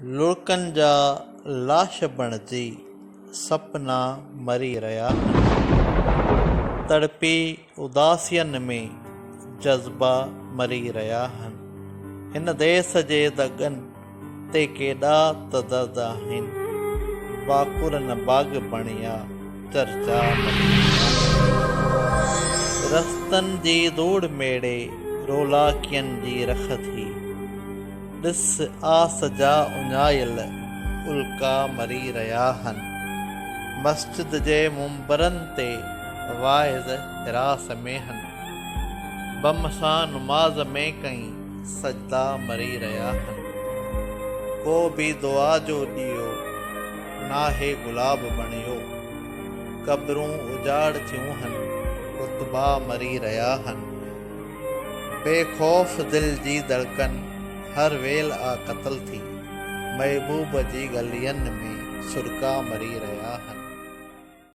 लुड़कनि जा लाश बणिजी सपना मरी रहिया आहिनि। तड़पी उदासियनि में जज़्बा मरी रहिया आहिनि। हिन देस जे दगनि ते केॾा त दर्द आहिनि। बाकुरनि बाग़ बणिया चर्चा मरी रस्तनि जी धूड़ मेड़े रोलाकियनि जी रख थी। ॾिस आस जा उञायल उल्का मरी रहिया आहिनि। मस्जिद जे मुंबरनि ते वाइज़ हिरास में आहिनि। बम सां नुमाज़ में कई सजदा मरी रहिया आहिनि। को बि दुआ जो ॾीओ नाहे गुलाब बणियो। क़बरूं उजाड़ थियूं आहिनि, कुतबा मरी रहिया आहिनि। बेखौफ़ दिल जी धड़कन हर वेल आ क़त्ल थी। महबूब जी गलियनि में सुरका मरी रहिया आहिनि।